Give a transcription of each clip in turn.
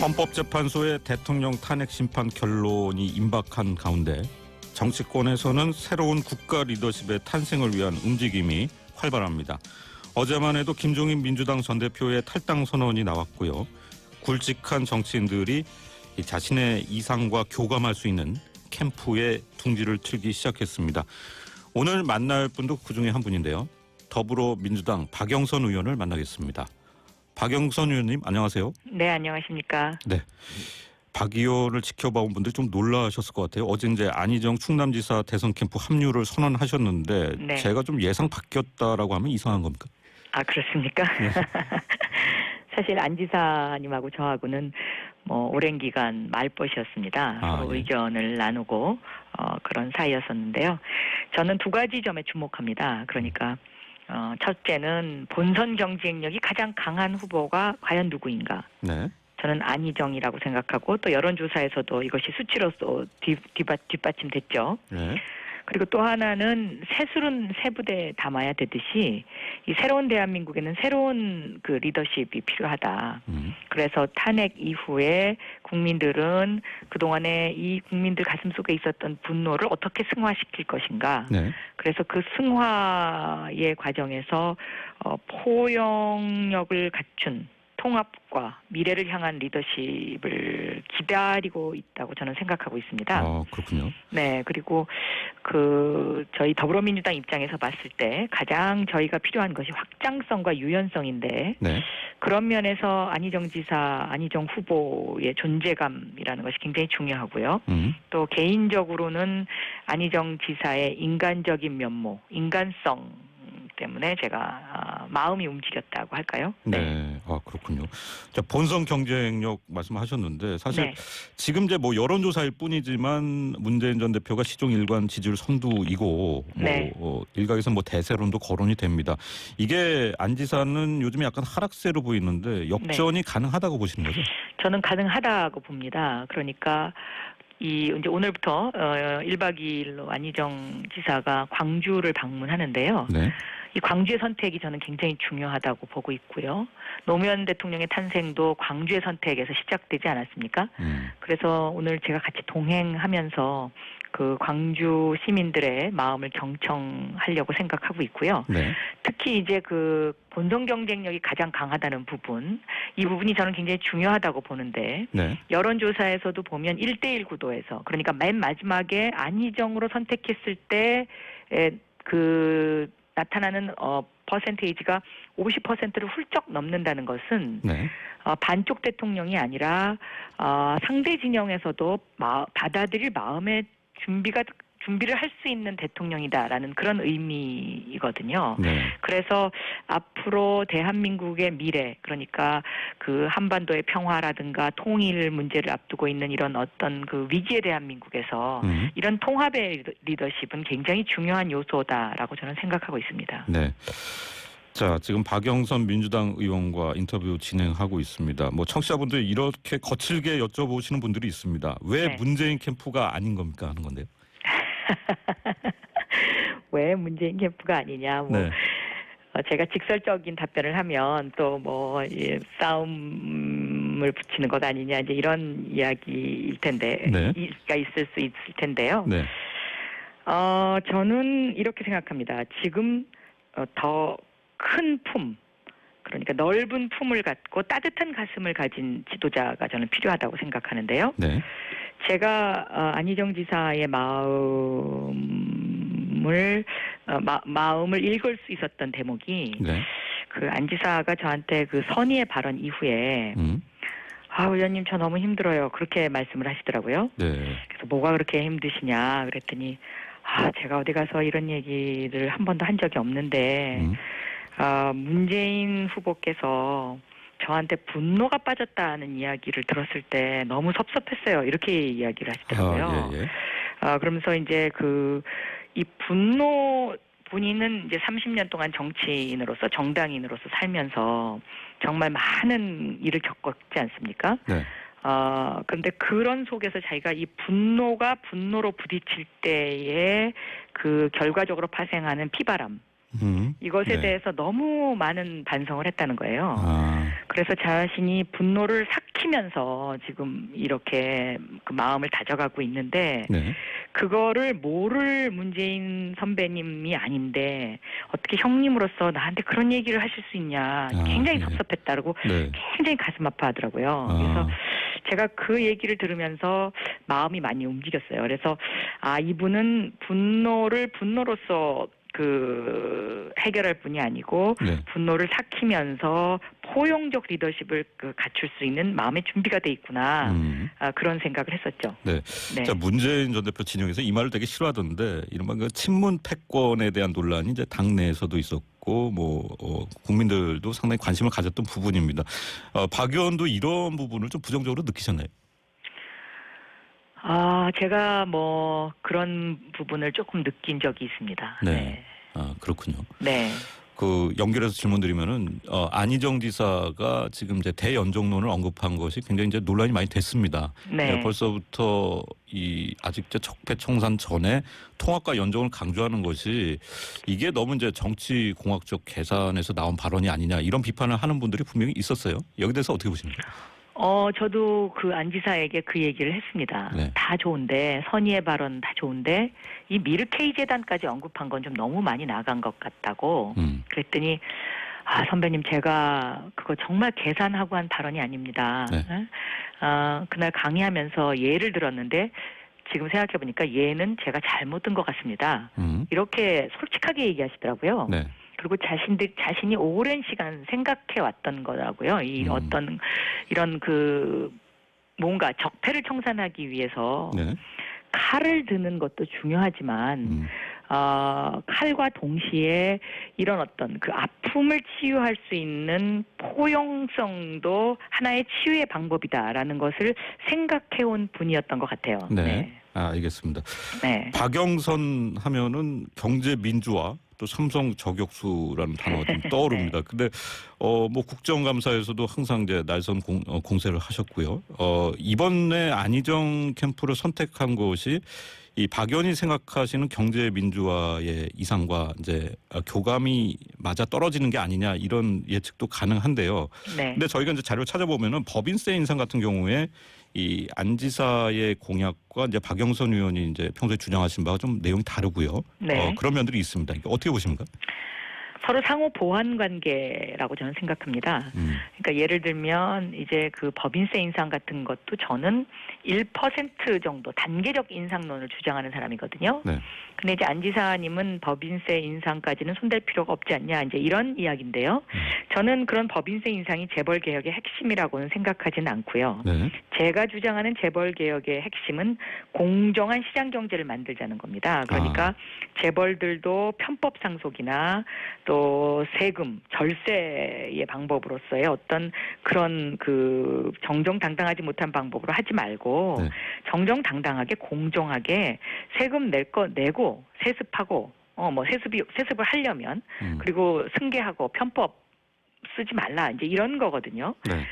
헌법재판소의 대통령 탄핵 심판 결론이 임박한 가운데 정치권에서는 새로운 국가 리더십의 탄생을 위한 움직임이 활발합니다. 어제만 해도 김종인 민주당 전 대표의 탈당 선언이 나왔고요. 굵직한 정치인들이 자신의 이상과 교감할 수 있는 캠프에 둥지를 틀기 시작했습니다. 오늘 만날 분도 그중에 한 분인데요. 더불어민주당 박영선 의원을 만나겠습니다. 박영선 의원님 안녕하세요. 네, 안녕하십니까. 네, 박 의원을 지켜봐온 분들 좀 놀라셨을 것 같아요. 어제 이제 안희정 충남지사 대선 캠프 합류를 선언하셨는데 네. 제가 좀 예상 바뀌었다라고 하면 이상한 겁니까? 아, 그렇습니까? 네. 사실 안 지사님하고 저하고는 오랜 기간 말벗이었습니다. 서로 예. 의견을 나누고 그런 사이였었는데요. 저는 두 가지 점에 주목합니다. 그러니까 첫째는 본선 경쟁력이 가장 강한 후보가 과연 누구인가? 네. 저는 안희정이라고 생각하고 또 여론조사에서도 이것이 수치로서 뒷받침됐죠. 네. 그리고 또 하나는 새술은 새 부대에 담아야 되듯이 이 새로운 대한민국에는 새로운 그 리더십이 필요하다. 그래서 탄핵 이후에 국민들은 그동안에 이 국민들 가슴속에 있었던 분노를 어떻게 승화시킬 것인가. 네. 그래서 그 승화의 과정에서 포용력을 갖춘 통합과 미래를 향한 리더십을 기다리고 있다고 저는 생각하고 있습니다. 그렇군요. 네, 그리고 저희 더불어민주당 입장에서 봤을 때 가장 저희가 필요한 것이 확장성과 유연성인데 네. 그런 면에서 안희정 지사, 안희정 후보의 존재감이라는 것이 굉장히 중요하고요. 또 개인적으로는 안희정 지사의 인간적인 면모, 인간성 때문에 제가 마음이 움직였다고 할까요? 네. 그렇군요. 자, 본선 경쟁력 말씀하셨는데 사실 네. 지금 이제 여론조사일 뿐이지만 문재인 전 대표가 시종 일관 지지율 선두이고 네. 일각에서 대세론도 거론이 됩니다. 이게 안 지사는 요즘에 약간 하락세로 보이는데 역전이 가능하다고 보시는 거죠? 저는 가능하다고 봅니다. 그러니까 이제 오늘부터 1박 2일로 안희정 지사가 광주를 방문하는데요. 네. 이 광주의 선택이 저는 굉장히 중요하다고 보고 있고요. 노무현 대통령의 탄생도 광주의 선택에서 시작되지 않았습니까? 그래서 오늘 제가 같이 동행하면서 그 광주 시민들의 마음을 경청하려고 생각하고 있고요. 네. 특히 이제 그 본선 경쟁력이 가장 강하다는 부분, 이 부분이 저는 굉장히 중요하다고 보는데 네. 여론조사에서도 보면 1대1 구도에서 그러니까 맨 마지막에 안희정으로 선택했을 때 나타나는 퍼센테이지가 50%를 훌쩍 넘는다는 것은 네. 반쪽 대통령이 아니라 상대 진영에서도 받아들일 마음의 준비를 할 수 있는 대통령이다라는 그런 의미이거든요. 네. 그래서 앞으로 대한민국의 미래, 그러니까 그 한반도의 평화라든가 통일 문제를 앞두고 있는 이런 어떤 그 위기의 대한민국에서 이런 통합의 리더십은 굉장히 중요한 요소다라고 저는 생각하고 있습니다. 네. 자, 지금 박영선 민주당 의원과 인터뷰 진행하고 있습니다. 청취자분들 이렇게 거칠게 여쭤보시는 분들이 있습니다. 왜 네. 문재인 캠프가 아닌 겁니까 하는 건데요. 왜 문재인 캠프가 아니냐. 네. 제가 직설적인 답변을 하면 또 싸움을 붙이는 것 아니냐 이제 이런 이야기일 텐데, 네. 가 있을 수 있을 텐데요. 네. 저는 이렇게 생각합니다. 지금 더 큰 품, 그러니까 넓은 품을 갖고 따뜻한 가슴을 가진 지도자가 저는 필요하다고 생각하는데요. 네. 제가 안희정 지사의 마음을 읽을 수 있었던 대목이 네. 그 안 지사가 저한테 그 선의의 발언 이후에 의원님 저 너무 힘들어요. 그렇게 말씀을 하시더라고요. 네. 그래서 뭐가 그렇게 힘드시냐 그랬더니 제가 어디 가서 이런 얘기를 한 번도 한 적이 없는데 문재인 후보께서 저한테 분노가 빠졌다는 이야기를 들었을 때 너무 섭섭했어요. 이렇게 이야기를 하시더라고요. 예. 그러면서 이제 이 분노 본인은 이제 30년 동안 정치인으로서 정당인으로서 살면서 정말 많은 일을 겪었지 않습니까? 네. 그런데 그런 속에서 자기가 이 분노가 분노로 부딪힐 때에 그 결과적으로 파생하는 피바람, 이것에 대해서 너무 많은 반성을 했다는 거예요. 그래서 자신이 분노를 삭히 삭히면서 지금 이렇게 그 마음을 다져가고 있는데 네. 그거를 모를 문재인 선배님이 아닌데 어떻게 형님으로서 나한테 그런 얘기를 하실 수 있냐. 굉장히 네. 섭섭했다고 네. 굉장히 가슴 아파하더라고요. 그래서 제가 그 얘기를 들으면서 마음이 많이 움직였어요. 그래서 이분은 분노로서 그 해결할 분이 아니고 네. 분노를 삭히면서 포용적 리더십을 갖출 수 있는 마음의 준비가 돼 있구나. 그런 생각을 했었죠. 네. 네. 자, 문재인 전 대표 진영에서 이 말을 되게 싫어하던데 이른바 그 친문 패권에 대한 논란이 이제 당내에서도 있었고 국민들도 상당히 관심을 가졌던 부분입니다. 박 의원도 이런 부분을 좀 부정적으로 느끼셨나요? 제가 그런 부분을 조금 느낀 적이 있습니다. 네. 네. 그렇군요. 네. 그 연결해서 질문드리면은 안희정 지사가 지금 이제 대연정론을 언급한 것이 굉장히 이제 논란이 많이 됐습니다. 네. 벌써부터 아직 적폐청산 전에 통합과 연정을 강조하는 것이 이게 너무 이제 정치 공학적 계산에서 나온 발언이 아니냐 이런 비판을 하는 분들이 분명히 있었어요. 여기 대해서 어떻게 보십니까? 저도 그 안 지사에게 그 얘기를 했습니다. 네. 다 좋은데 선의의 발언 다 좋은데 이 미르케이 재단까지 언급한 건 좀 너무 많이 나간 것 같다고. 그랬더니 선배님 제가 그거 정말 계산하고 한 발언이 아닙니다. 네. 그날 강의하면서 예를 들었는데 지금 생각해 보니까 예는 제가 잘못 든 것 같습니다. 이렇게 솔직하게 얘기하시더라고요. 네. 그리고 자신이 오랜 시간 생각해 왔던 거라고요. 어떤 이런 뭔가 적폐를 청산하기 위해서 네. 칼을 드는 것도 중요하지만 칼과 동시에 이런 어떤 그 아픔을 치유할 수 있는 포용성도 하나의 치유의 방법이다라는 것을 생각해온 분이었던 것 같아요. 네. 네. 알겠습니다. 네. 박영선 하면은 경제민주화 또 삼성 저격수라는 단어가 좀 떠오릅니다. 근데 국정감사에서도 항상 이제 날선 공세를 하셨고요. 이번에 안희정 캠프를 선택한 것이 이 박 의원이 생각하시는 경제민주화의 이상과 이제 교감이 맞아 떨어지는 게 아니냐 이런 예측도 가능한데요. 네. 근데 저희가 이제 자료 찾아보면은 법인세 인상 같은 경우에 이 안 지사의 공약과 이제 박영선 의원이 이제 평소에 주장하신 바가 좀 내용이 다르고요. 네. 그런 면들이 있습니다. 어떻게 보십니까? 서로 상호 보완 관계라고 저는 생각합니다. 그러니까 예를 들면 이제 그 법인세 인상 같은 것도 저는 1% 정도 단계적 인상론을 주장하는 사람이거든요. 네. 근데 이제 안 지사님은 법인세 인상까지는 손댈 필요가 없지 않냐 이제 이런 이야기인데요. 저는 그런 법인세 인상이 재벌 개혁의 핵심이라고는 생각하지는 않고요. 네. 제가 주장하는 재벌 개혁의 핵심은 공정한 시장 경제를 만들자는 겁니다. 그러니까 재벌들도 편법 상속이나 또 세금, 절세의 방법으로서의 어떤 그런 그 정정당당하지 못한 방법으로 하지 말고 네. 정정당당하게 공정하게 세금 낼 거 내고 세습하고 세습을 하려면 그리고 승계하고 편법 쓰지 말라 이제 이런 거거든요. 네.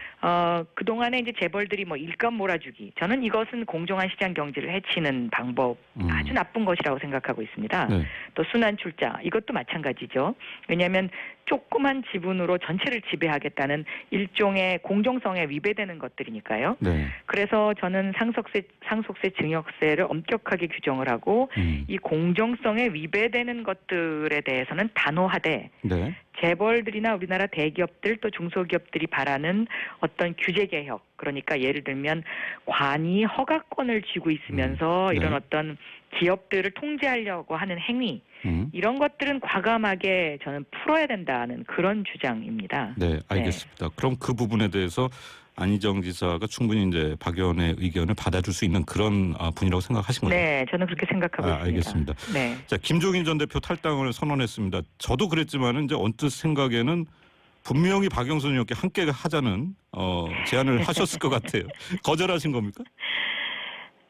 그동안에 이제 재벌들이 일감 몰아주기. 저는 이것은 공정한 시장 경제를 해치는 방법 아주 나쁜 것이라고 생각하고 있습니다. 네. 또 순환 출자 이것도 마찬가지죠. 왜냐하면 조그만 지분으로 전체를 지배하겠다는 일종의 공정성에 위배되는 것들이니까요. 네. 그래서 저는 상속세, 증여세를 엄격하게 규정을 하고 이 공정성에 위배되는 것들에 대해서는 단호하되 네. 재벌들이나 우리나라 대기업들 또 중소기업들이 바라는 어떤 규제 개혁 그러니까 예를 들면 관이 허가권을 쥐고 있으면서 네. 이런 어떤 기업들을 통제하려고 하는 행위 이런 것들은 과감하게 저는 풀어야 된다는 그런 주장입니다. 네, 알겠습니다. 네. 그럼 그 부분에 대해서 안희정 지사가 충분히 이제 박 의원의 의견을 받아줄 수 있는 그런 분이라고 생각하신 거죠? 네, 저는 그렇게 생각하고 있습니다. 알겠습니다. 네. 자, 김종인 전 대표 탈당을 선언했습니다. 저도 그랬지만은 이제 언뜻 생각에는 분명히 박영선 의원께 함께 하자는 제안을 하셨을 것 같아요. 거절하신 겁니까?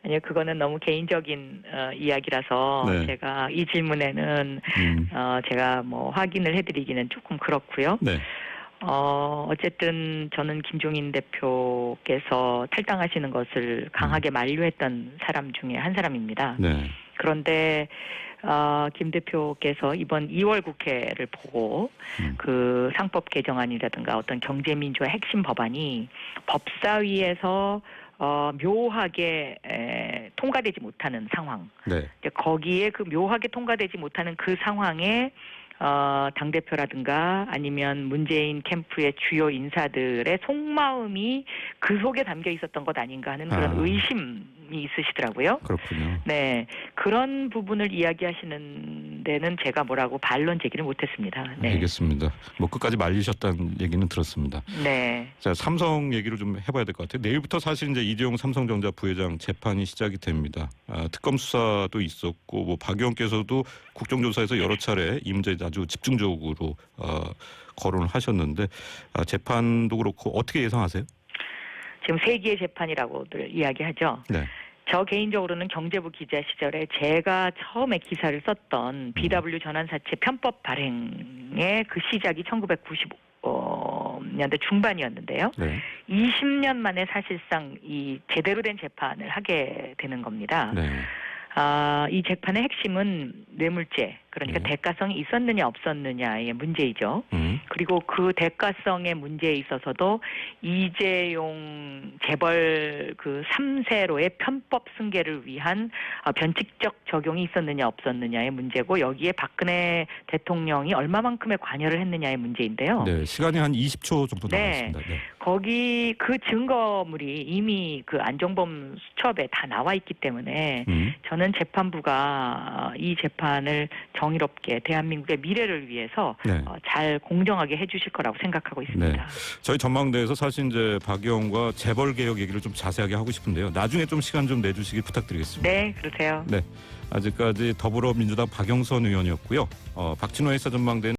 아니요, 그거는 너무 개인적인 이야기라서 네. 제가 이 질문에는 제가 확인을 해드리기는 조금 그렇고요. 네. 어쨌든 저는 김종인 대표께서 탈당하시는 것을 강하게 만류했던 사람 중에 한 사람입니다. 네. 그런데 김 대표께서 이번 2월 국회를 보고 그 상법 개정안이라든가 어떤 경제민주화 핵심 법안이 법사위에서 묘하게 통과되지 못하는 상황. 네. 거기에 그 묘하게 통과되지 못하는 그 상황에 당대표라든가 아니면 문재인 캠프의 주요 인사들의 속마음이 그 속에 담겨 있었던 것 아닌가 하는 그런 의심이 있으시더라고요. 그렇군요. 네. 그런 부분을 이야기하시는 데는 제가 뭐라고 반론 제기를 못했습니다. 네. 알겠습니다. 뭐 끝까지 말리셨다는 얘기는 들었습니다. 네. 자, 삼성 얘기를 좀 해봐야 될 것 같아요. 내일부터 사실 이제 이재용 삼성전자 부회장 재판이 시작이 됩니다. 특검 수사도 있었고, 뭐 박 의원께서도 국정조사에서 여러 차례 이 문제에 아주 집중적으로 거론을 하셨는데 재판도 그렇고 어떻게 예상하세요? 지금 세기의 재판이라고들 이야기하죠. 네. 저 개인적으로는 경제부 기자 시절에 제가 처음에 기사를 썼던 BW 전환사채 편법 발행의 그 시작이 1995년대 중반이었는데요. 네. 20년 만에 사실상 이 제대로 된 재판을 하게 되는 겁니다. 네. 이 재판의 핵심은 뇌물죄, 그러니까 네. 대가성이 있었느냐 없었느냐의 문제이죠. 그리고 그 대가성의 문제에 있어서도 이재용 재벌 그 3세로의 편법 승계를 위한 변칙적 적용이 있었느냐 없었느냐의 문제고, 여기에 박근혜 대통령이 얼마만큼의 관여를 했느냐의 문제인데요. 네. 시간이 한 20초 정도 남았습니다. 네. 거기 그 증거물이 이미 그 안종범 수첩에 다 나와 있기 때문에 저는 재판부가 이 재판을 정의롭게 대한민국의 미래를 위해서 네. 잘 공정하게 해주실 거라고 생각하고 있습니다. 네. 저희 전망대에서 사실 이제 박 의원과 재벌 개혁 얘기를 좀 자세하게 하고 싶은데요. 나중에 좀 시간 좀 내주시길 부탁드리겠습니다. 네, 그러세요. 네. 아직까지 더불어민주당 박영선 의원이었고요. 박진호 회사 전망대는